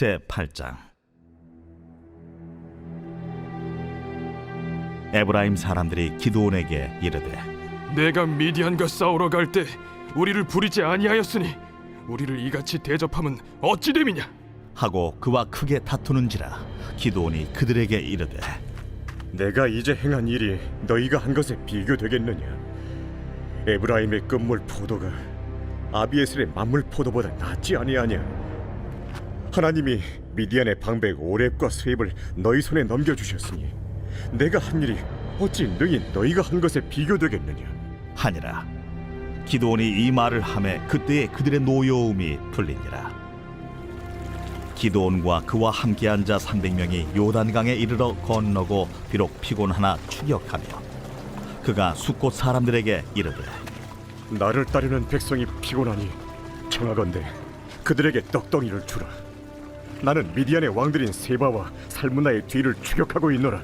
제8장. 에브라임 사람들이 기드온에게 이르되, 내가 미디안과 싸우러 갈 때 우리를 부리지 아니하였으니 우리를 이같이 대접함은 어찌 됨이냐 하고 그와 크게 다투는지라. 기드온이 그들에게 이르되, 내가 이제 행한 일이 너희가 한 것에 비교되겠느냐? 에브라임의 끝물 포도가 아비에셀의 만물 포도보다 낫지 아니하냐? 하나님이 미디안의 방백 오렙과 스웹을 너희 손에 넘겨주셨으니 내가 한 일이 어찌 능히 너희가 한 것에 비교되겠느냐? 하니라. 기드온이 이 말을 하매 그때에 그들의 노여움이 풀리니라. 기드온과 그와 함께한 자 300명이 요단강에 이르러 건너고 비록 피곤하나 추격하며 그가 숫곳 사람들에게 이르되, 나를 따르는 백성이 피곤하니 청하건대 그들에게 떡덩이를 주라. 나는 미디안의 왕들인 세바와 살문나의 뒤를 추격하고 있노라.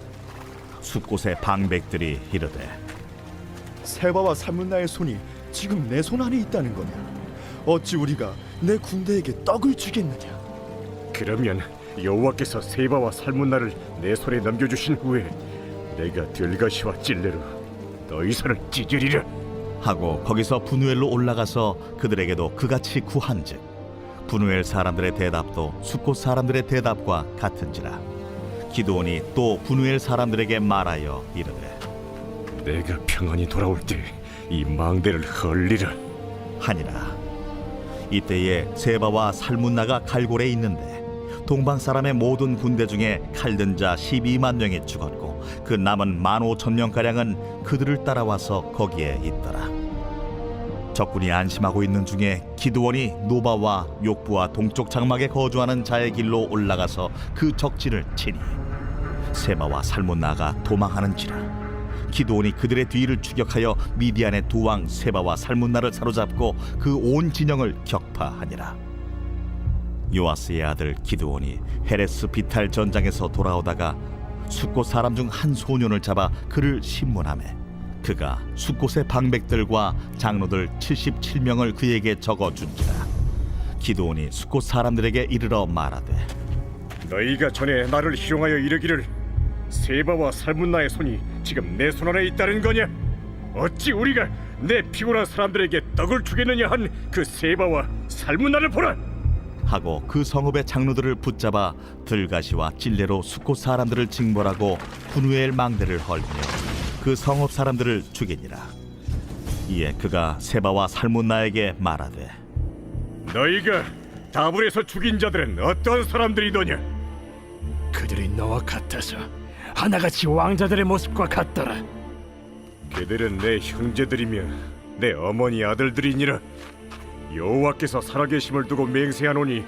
숫곳의 방백들이 이르되, 세바와 살문나의 손이 지금 내 손 안에 있다는 거냐? 어찌 우리가 내 군대에게 떡을 주겠느냐? 그러면 여호와께서 세바와 살문나를 내 손에 넘겨주신 후에 내가 들가시와 찔레로 너희 손을 찢으리라. 하고 거기서 분우엘로 올라가서 그들에게도 그같이 구한즉 분우엘 사람들의 대답도 숫곳 사람들의 대답과 같은지라. 기드온이 또 분우엘 사람들에게 말하여 이르되, 내가 평안히 돌아올 때 이 망대를 헐리라 하니라. 이때에 세바와 살문나가 갈골에 있는데 동방 사람의 모든 군대 중에 칼든 자 12만 명이 죽었고 그 남은 15,000명가량은 그들을 따라와서 거기에 있더라. 적군이 안심하고 있는 중에 기드온이 노바와 욕부와 동쪽 장막에 거주하는 자의 길로 올라가서 그 적진을 치니 세바와 살문나가 도망하는지라. 기드온이 그들의 뒤를 추격하여 미디안의 두 왕 세바와 살문나를 사로잡고 그 온 진영을 격파하니라. 요아스의 아들 기드온이 헤레스 비탈 전장에서 돌아오다가 숫곳 사람 중 한 소년을 잡아 그를 신문하매 그가 숫곳의 방백들과 장로들 77명을 그에게 적어준지라. 기드온이 숫곳 사람들에게 이르러 말하되, 너희가 전에 나를 희롱하여 이르기를 세바와 살문나의 손이 지금 내 손 안에 있다는 거냐? 어찌 우리가 내 피곤한 사람들에게 떡을 주겠느냐 한 그 세바와 살문나를 보라. 하고 그 성읍의 장로들을 붙잡아 들가시와 찔레로 숫곳 사람들을 징벌하고 분우엘 망대를 헐며 그 성읍 사람들을 죽이니라. 이에 그가 세바와 살문나에게 말하되, 너희가 다불에서 죽인 자들은 어떤 사람들이더냐? 그들이 너와 같아서 하나같이 왕자들의 모습과 같더라. 그들은 내 형제들이며 내 어머니 아들들이니라. 여호와께서 살아계심을 두고 맹세하노니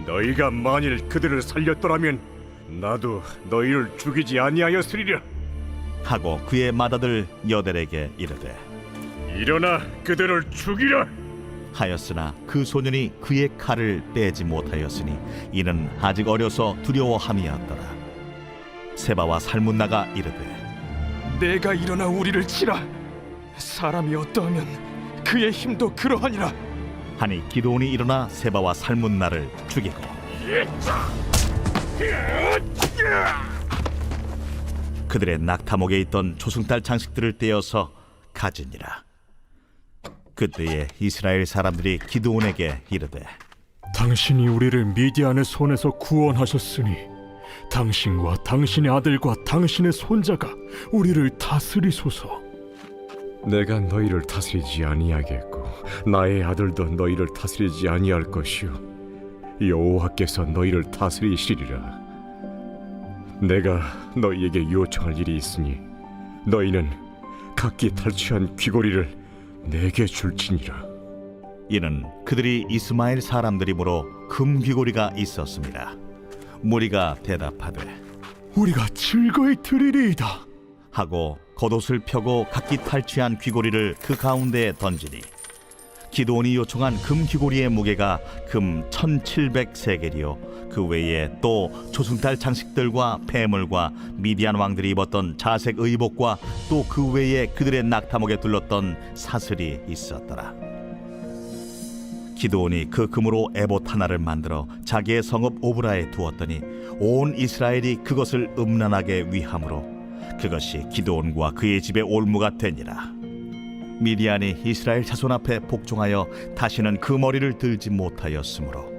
너희가 만일 그들을 살렸더라면 나도 너희를 죽이지 아니하였으리라. 하고 그의 맏아들 여델에게 이르되, 일어나 그들을 죽이라. 하였으나 그 소년이 그의 칼을 빼지 못하였으니 이는 아직 어려서 두려워함이었더라. 세바와 살문나가 이르되, 내가 일어나 우리를 치라. 사람이 어떠하면 그의 힘도 그러하니라. 하니 기드온이 일어나 세바와 살문나를 죽이고 그들의 낙타목에 있던 조승달 장식들을 떼어서 가지니라. 그때에 이스라엘 사람들이 기드온에게 이르되, 당신이 우리를 미디안의 손에서 구원하셨으니 당신과 당신의 아들과 당신의 손자가 우리를 다스리소서. 내가 너희를 다스리지 아니하겠고 나의 아들도 너희를 다스리지 아니할 것이요 여호와께서 너희를 다스리시리라. 내가 너희에게 요청할 일이 있으니 너희는 각기 탈취한 귀고리를 내게 줄지니라. 이는 그들이 이스마엘 사람들이므로 금 귀고리가 있었습니다. 무리가 대답하되, 우리가 즐거이 드리리이다 하고 겉옷을 펴고 각기 탈취한 귀고리를 그 가운데에 던지니 기드온이 요청한 금 귀고리의 무게가 금 1700세겔이요 그 외에 또 조승달 장식들과 폐물과 미디안 왕들이 입었던 자색 의복과 또 그 외에 그들의 낙타목에 둘렀던 사슬이 있었더라. 기드온이 그 금으로 에봇 하나를 만들어 자기의 성읍 오브라에 두었더니 온 이스라엘이 그것을 음란하게 위함으로 그것이 기드온과 그의 집의 올무가 되니라. 미디안이 이스라엘 자손 앞에 복종하여 다시는 그 머리를 들지 못하였으므로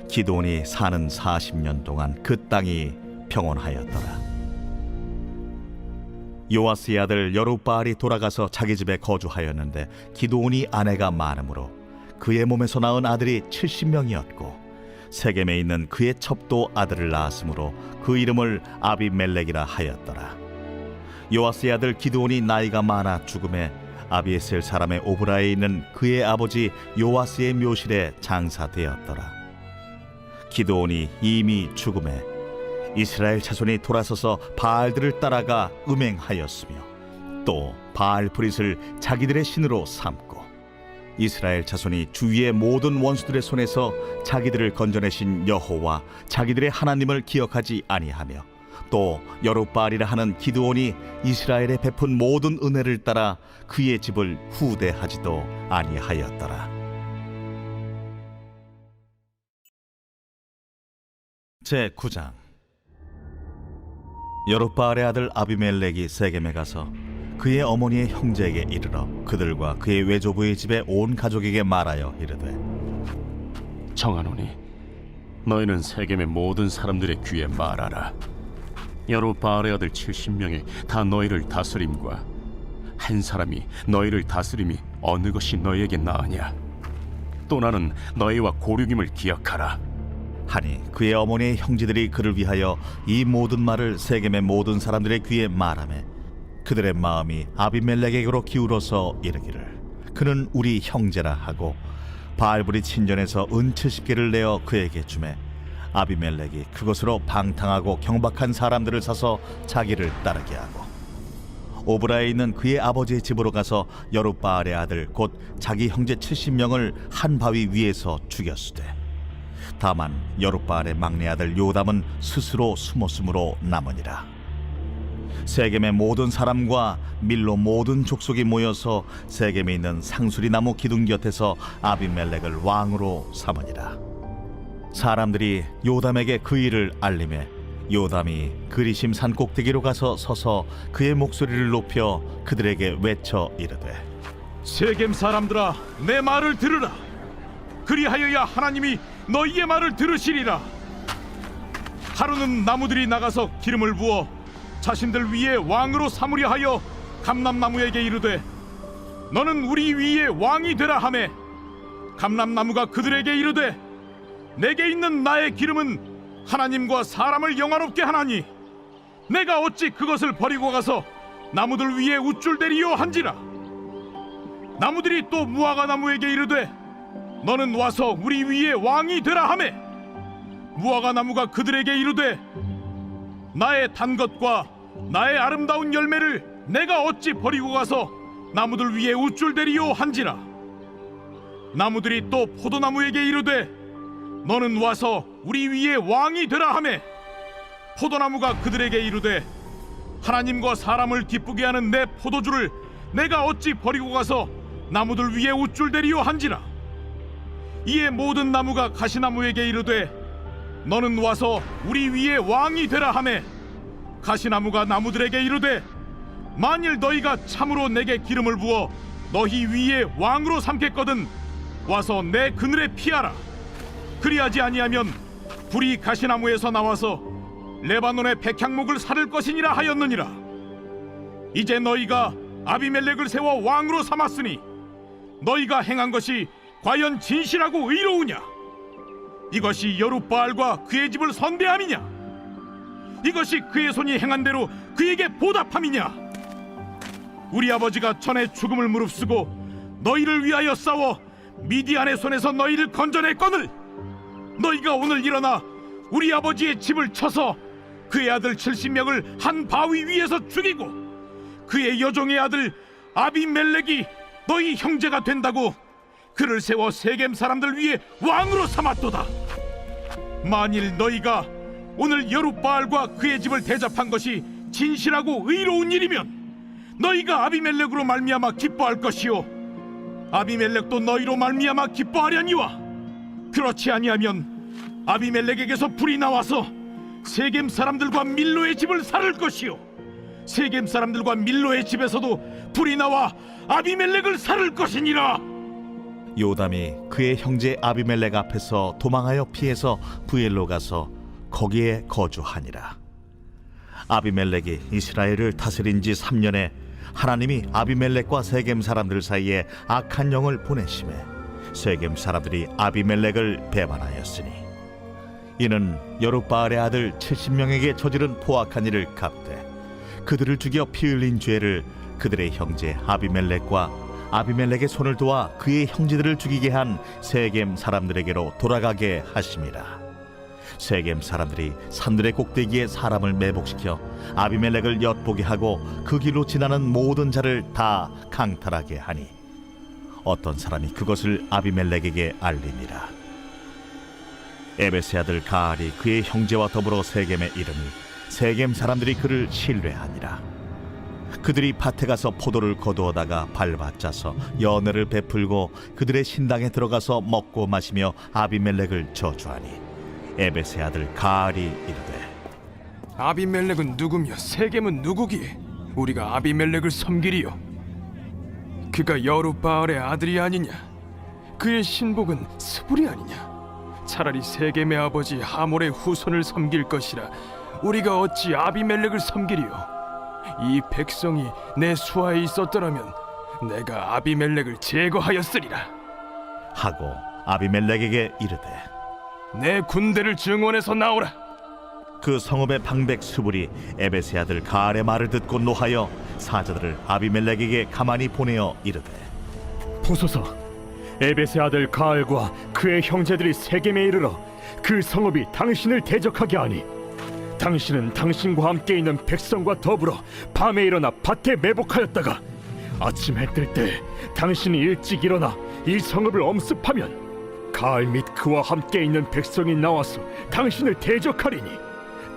기드온이 사는 40년 동안 그 땅이 평온하였더라. 요아스의 아들 여룹바알이 돌아가서 자기 집에 거주하였는데 기드온이 아내가 많으므로 그의 몸에서 낳은 아들이 70명이었고 세겜에 있는 그의 첩도 아들을 낳았으므로 그 이름을 아비멜렉이라 하였더라. 요아스의 아들 기드온이 나이가 많아 죽음에 아비에셀 사람의 오브라에 있는 그의 아버지 요아스의 묘실에 장사되었더라. 기드온이 이미 죽음에 이스라엘 자손이 돌아서서 바알들을 따라가 음행하였으며 또 바알 브릿을 자기들의 신으로 삼고 이스라엘 자손이 주위의 모든 원수들의 손에서 자기들을 건져내신 여호와 자기들의 하나님을 기억하지 아니하며 또 여룹바알이라 하는 기드온이 이스라엘에 베푼 모든 은혜를 따라 그의 집을 후대하지도 아니하였더라. 제9장. 여룹바알의 아들 아비멜렉이 세겜에 가서 그의 어머니의 형제에게 이르러 그들과 그의 외조부의 집에 온 가족에게 말하여 이르되 청하노니 너희는 세겜의 모든 사람들의 귀에 말하라. 여룹바알의 아들 70명이 다 너희를 다스림과 한 사람이 너희를 다스림이 어느 것이 너희에게 나으냐? 또 나는 너희와 고륙임을 기억하라. 하니 그의 어머니의 형제들이 그를 위하여 이 모든 말을 세겜의 모든 사람들의 귀에 말하매 그들의 마음이 아비멜렉에게로 기울어서 이르기를 그는 우리 형제라 하고 바알브릿 신전에서 은 70개를 내어 그에게 주매 아비멜렉이 그것으로 방탕하고 경박한 사람들을 사서 자기를 따르게 하고 오브라에 있는 그의 아버지의 집으로 가서 여룹바알의 아들 곧 자기 형제 70명을 한 바위 위에서 죽였으되 다만 여룹바알의 막내 아들 요담은 스스로 숨었으므로 남으니라. 세겜의 모든 사람과 밀로 모든 족속이 모여서 세겜에 있는 상수리 나무 기둥 곁에서 아비멜렉을 왕으로 삼으니라. 사람들이 요담에게 그 일을 알림해 요담이 그리심 산 꼭대기로 가서 서서 그의 목소리를 높여 그들에게 외쳐 이르되 세겜 사람들아, 내 말을 들으라. 그리하여야 하나님이 너희의 말을 들으시리라. 하루는 나무들이 나가서 기름을 부어 자신들 위에 왕으로 삼으려 하여 감람나무에게 이르되 너는 우리 위에 왕이 되라 하매 감람나무가 그들에게 이르되 내게 있는 나의 기름은 하나님과 사람을 영화롭게 하나니 내가 어찌 그것을 버리고 가서 나무들 위에 우쭐대리요 한지라. 나무들이 또 무화과 나무에게 이르되 너는 와서 우리 위에 왕이 되라 하매 무화과 나무가 그들에게 이르되 나의 단 것과 나의 아름다운 열매를 내가 어찌 버리고 가서 나무들 위에 우쭐대리요 한지라. 나무들이 또 포도나무에게 이르되 너는 와서 우리 위에 왕이 되라 하매 포도나무가 그들에게 이르되 하나님과 사람을 기쁘게 하는 내 포도주를 내가 어찌 버리고 가서 나무들 위에 우쭐대리요 한지라. 이에 모든 나무가 가시나무에게 이르되 너는 와서 우리 위에 왕이 되라 하매 가시나무가 나무들에게 이르되 만일 너희가 참으로 내게 기름을 부어 너희 위에 왕으로 삼겠거든 와서 내 그늘에 피하라. 그리하지 아니하면 불이 가시나무에서 나와서 레바논의 백향목을 사를 것이니라 하였느니라. 이제 너희가 아비멜렉을 세워 왕으로 삼았으니 너희가 행한 것이 과연 진실하고 의로우냐? 이것이 여룹바알과 그의 집을 선대함이냐? 이것이 그의 손이 행한 대로 그에게 보답함이냐? 우리 아버지가 전에 죽음을 무릅쓰고 너희를 위하여 싸워 미디안의 손에서 너희를 건져냈거늘 너희가 오늘 일어나 우리 아버지의 집을 쳐서 그의 아들 70명을 한 바위 위에서 죽이고 그의 여종의 아들 아비멜렉이 너희 형제가 된다고 그를 세워 세겜 사람들 위에 왕으로 삼았도다. 만일 너희가 오늘 여룹바알과 그의 집을 대접한 것이 진실하고 의로운 일이면 너희가 아비멜렉으로 말미암아 기뻐할 것이요 아비멜렉도 너희로 말미암아 기뻐하려니와 그렇지 아니하면 아비멜렉에게서 불이 나와서 세겜 사람들과 밀로의 집을 살을 것이요 세겜 사람들과 밀로의 집에서도 불이 나와 아비멜렉을 살을 것이니라. 요담이 그의 형제 아비멜렉 앞에서 도망하여 피해서 부엘로 가서 거기에 거주하니라. 아비멜렉이 이스라엘을 다스린 지 3년에 하나님이 아비멜렉과 세겜 사람들 사이에 악한 영을 보내심에 세겜 사람들이 아비멜렉을 배반하였으니 이는 여룻바알의 아들 70명에게 저지른 포악한 일을 갚되 그들을 죽여 피 흘린 죄를 그들의 형제 아비멜렉과 아비멜렉의 손을 도와 그의 형제들을 죽이게 한 세겜 사람들에게로 돌아가게 하심이라. 세겜 사람들이 산들의 꼭대기에 사람을 매복시켜 아비멜렉을 엿보게 하고 그 길로 지나는 모든 자를 다 강탈하게 하니 어떤 사람이 그것을 아비멜렉에게 알리니라. 에벳의 아들 가알이 그의 형제와 더불어 세겜에 이르니 세겜 사람들이 그를 신뢰하니라. 그들이 밭에 가서 포도를 거두어다가 밟아짜서 연회를 베풀고 그들의 신당에 들어가서 먹고 마시며 아비멜렉을 저주하니 에벳의 아들 가알이 이르되 아비멜렉은 누구며 세겜은 누구기에 우리가 아비멜렉을 섬기리요? 그가 여룻바알의 아들이 아니냐? 그의 신복은 스불이 아니냐? 차라리 세겜의 아버지 하몰의 후손을 섬길 것이라 우리가 어찌 아비멜렉을 섬기리요? 이 백성이 내 수하에 있었더라면 내가 아비멜렉을 제거하였으리라. 하고 아비멜렉에게 이르되 내 군대를 증원해서 나오라. 그 성읍의 방백 수불이 에벳의 아들 가알의 말을 듣고 노하여 사자들을 아비멜렉에게 가만히 보내어 이르되 보소서, 에벳의 아들 가알과 그의 형제들이 세겜에 이르러 그 성읍이 당신을 대적하게 하니 당신은 당신과 함께 있는 백성과 더불어 밤에 일어나 밭에 매복하였다가 아침 해 뜰 때 당신이 일찍 일어나 이 성읍을 엄습하면 가알 및 그와 함께 있는 백성이 나와서 당신을 대적하리니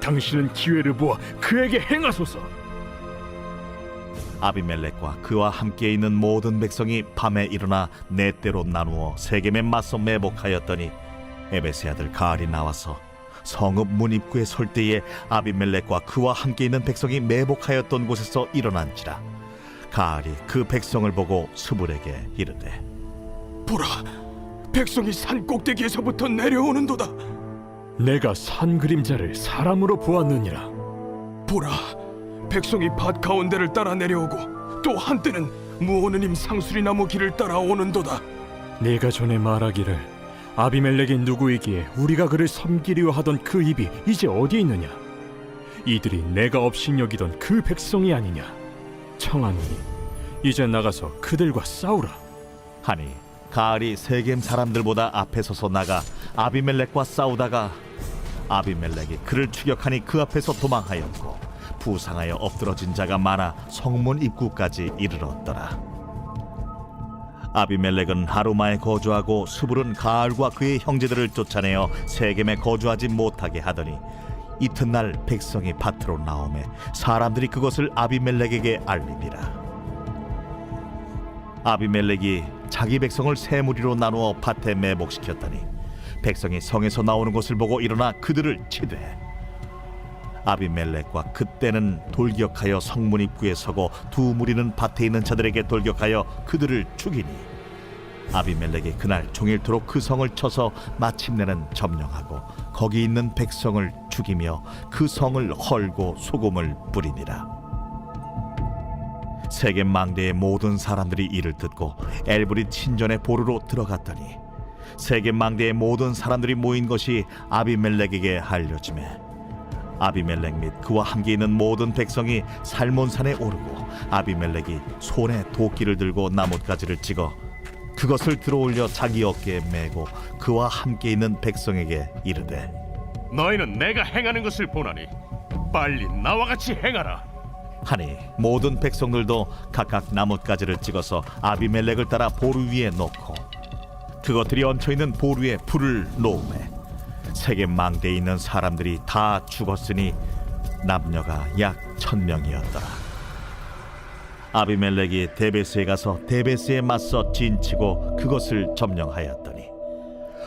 당신은 기회를 보아 그에게 행하소서. 아비멜렉과 그와 함께 있는 모든 백성이 밤에 일어나 네 때로 나누어 세겜에 맞서 매복하였더니 에벳의 아들 가알이 나와서 성읍 문 입구에 설 때에 아비멜렉과 그와 함께 있는 백성이 매복하였던 곳에서 일어난지라. 가알이 그 백성을 보고 스불에게 이르되 보라, 백성이 산 꼭대기에서부터 내려오는도다. 내가 산 그림자를 사람으로 보았느니라. 보라, 백성이 밭 가운데를 따라 내려오고 또 한때는 무오느님 상수리나무 길을 따라 오는도다. 네가 전에 말하기를 아비멜렉이 누구이기에 우리가 그를 섬기려 하던 그 입이 이제 어디 있느냐? 이들이 내가 업신여기던 그 백성이 아니냐? 청하노니 이제 나가서 그들과 싸우라. 하니 가알이 세겜 사람들보다 앞에 서서 나가 아비멜렉과 싸우다가 아비멜렉이 그를 추격하니 그 앞에서 도망하였고 부상하여 엎드러진 자가 많아 성문 입구까지 이르렀더라. 아비멜렉은 하루마에 거주하고 스불은 가알과 그의 형제들을 쫓아내어 세겜에 거주하지 못하게 하더니 이튿날 백성이 밭으로 나오매 사람들이 그것을 아비멜렉에게 알리니라. 아비멜렉이 자기 백성을 세 무리로 나누어 밭에 매복시켰더니 백성이 성에서 나오는 것을 보고 일어나 그들을 치되 아비멜렉과 그때는 돌격하여 성문 입구에 서고 두 무리는 밭에 있는 자들에게 돌격하여 그들을 죽이니 아비멜렉이 그날 종일토록 그 성을 쳐서 마침내는 점령하고 거기 있는 백성을 죽이며 그 성을 헐고 소금을 뿌리니라. 세겜 망대의 모든 사람들이 이를 듣고 엘브릿 신전의 보루로 들어갔더니 세겜 망대의 모든 사람들이 모인 것이 아비멜렉에게 알려지매 아비멜렉 및 그와 함께 있는 모든 백성이 살몬산에 오르고 아비멜렉이 손에 도끼를 들고 나뭇가지를 찍어 그것을 들어올려 자기 어깨에 메고 그와 함께 있는 백성에게 이르되 너희는 내가 행하는 것을 보나니 빨리 나와 같이 행하라. 하니 모든 백성들도 각각 나뭇가지를 찍어서 아비멜렉을 따라 보루 위에 놓고 그것들이 얹혀있는 보루에 불을 놓으매 세겜 망대에 있는 사람들이 다 죽었으니 남녀가 약 1000명이었더라. 아비멜렉이 데베스에 가서 데베스에 맞서 진치고 그것을 점령하였더니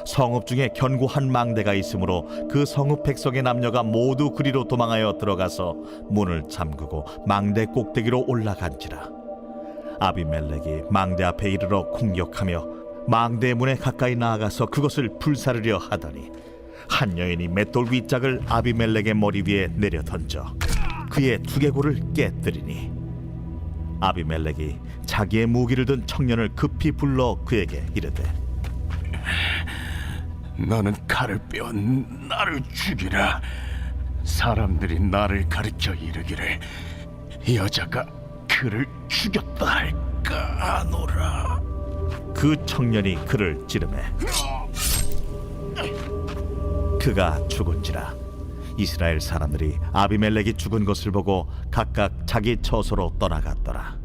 성읍 중에 견고한 망대가 있으므로 그 성읍 백성의 남녀가 모두 그리로 도망하여 들어가서 문을 잠그고 망대 꼭대기로 올라간지라. 아비멜렉이 망대 앞에 이르러 공격하며 망대 문에 가까이 나아가서 그것을 불사르려 하더니 한 여인이 맷돌 윗짝을 아비멜렉의 머리 위에 내려 던져 그의 두개골을 깨뜨리니 아비멜렉이 자기의 무기를 든 청년을 급히 불러 그에게 이르되 너는 칼을 빼어 나를 죽이라. 사람들이 나를 가리켜 이르기를 여자가 그를 죽였다 할까 하노라. 그 청년이 그를 찌르매 그가 죽은지라. 이스라엘 사람들이 아비멜렉이 죽은 것을 보고 각각 자기 처소로 떠나갔더라.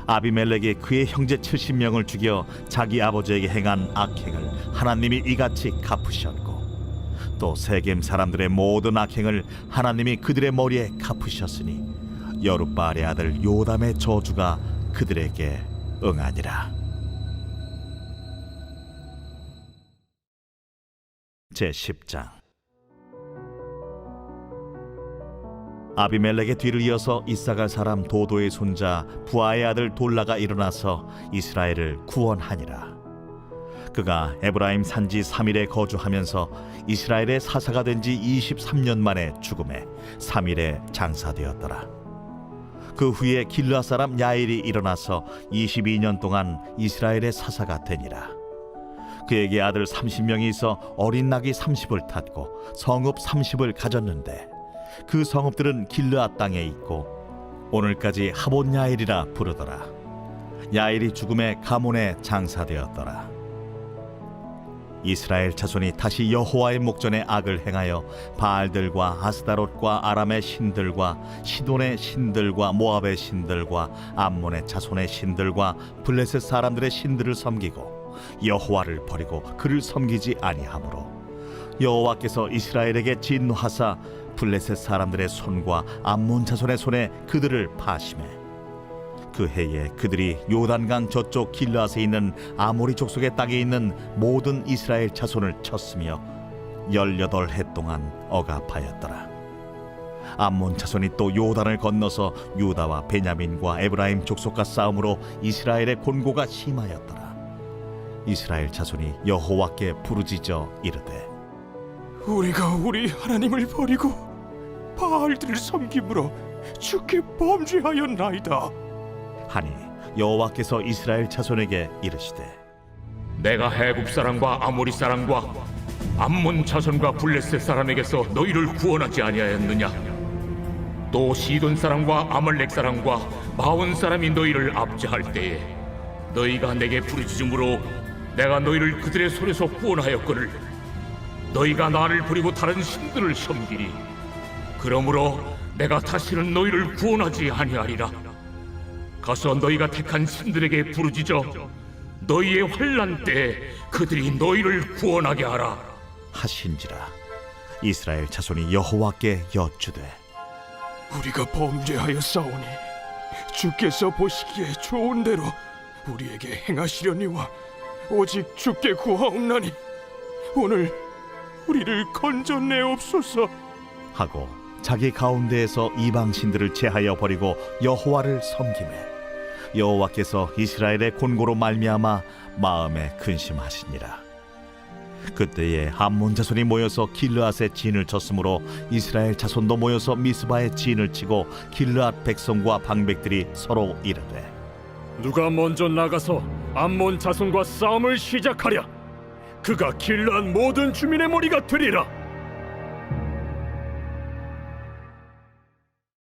아비멜렉이 그의 형제 70명을 죽여 자기 아버지에게 행한 악행을 하나님이 이같이 갚으셨고 또 세겜 사람들의 모든 악행을 하나님이 그들의 머리에 갚으셨으니 여룻바알의 아들 요담의 저주가 그들에게 응하니라. 제10장. 아비멜렉의 뒤를 이어서 이사갈 사람 도도의 손자 부하의 아들 돌라가 일어나서 이스라엘을 구원하니라. 그가 에브라임 산지 3일에 거주하면서 이스라엘의 사사가 된 지 23년 만에 죽음에 3일에 장사되었더라. 그 후에 길르앗 사람 야일이 일어나서 22년 동안 이스라엘의 사사가 되니라. 그에게 아들 30명이 있어 어린 낙이 30을 탔고 성읍 30을 가졌는데 그 성읍들은 길르앗 땅에 있고 오늘까지 하본 야일이라 부르더라. 야일이 죽음에 가몬에 장사되었더라. 이스라엘 자손이 다시 여호와의 목전에 악을 행하여 바알들과 아스다롯과 아람의 신들과 시돈의 신들과 모압의 신들과 암몬의 자손의 신들과 블레셋 사람들의 신들을 섬기고 여호와를 버리고 그를 섬기지 아니하므로 여호와께서 이스라엘에게 진노하사 블레셋 사람들의 손과 암몬 자손의 손에 그들을 파심해 그 해에 그들이 요단강 저쪽 길르앗에 있는 아모리 족속의 땅에 있는 모든 이스라엘 자손을 쳤으며 18해 동안 억압하였더라. 암몬 자손이 또 요단을 건너서 유다와 베냐민과 에브라임 족속과 싸움으로 이스라엘의 곤고가 심하였더라. 이스라엘 자손이 여호와께 부르짖어 이르되 우리가 우리 하나님을 버리고 바알들을 섬김으로 주께 범죄하였나이다. 하니 여호와께서 이스라엘 자손에게 이르시되 내가 해국 사람과 아모리 사람과 암몬 자손과 블레셋 사람에게서 너희를 구원하지 아니하였느냐? 또 시돈 사람과 아말렉 사람과 마온 사람이 너희를 압제할 때에 너희가 내게 부르짖음으로 내가 너희를 그들의 손에서 구원하였거늘 너희가 나를 버리고 다른 신들을 섬기니 그러므로 내가 다시는 너희를 구원하지 아니하리라. 가서 너희가 택한 신들에게 부르짖어 너희의 환난 때에 그들이 너희를 구원하게 하라 하신지라. 이스라엘 자손이 여호와께 여쭈되 우리가 범죄하였사오니 주께서 보시기에 좋은 대로 우리에게 행하시려니와 오직 주께 구하옵나니 오늘 우리를 건져내옵소서 하고 자기 가운데에서 이방 신들을 제하여 버리고 여호와를 섬기매 여호와께서 이스라엘의 곤고로 말미암아 마음에 근심하시니라. 그때에 암몬 자손이 모여서 길르앗의 진을 쳤으므로 이스라엘 자손도 모여서 미스바의 진을 치고 길르앗 백성과 방백들이 서로 이르되 누가 먼저 나가서 암몬 자손과 싸움을 시작하랴. 그가 길르앗 모든 주민의 머리가 되리라.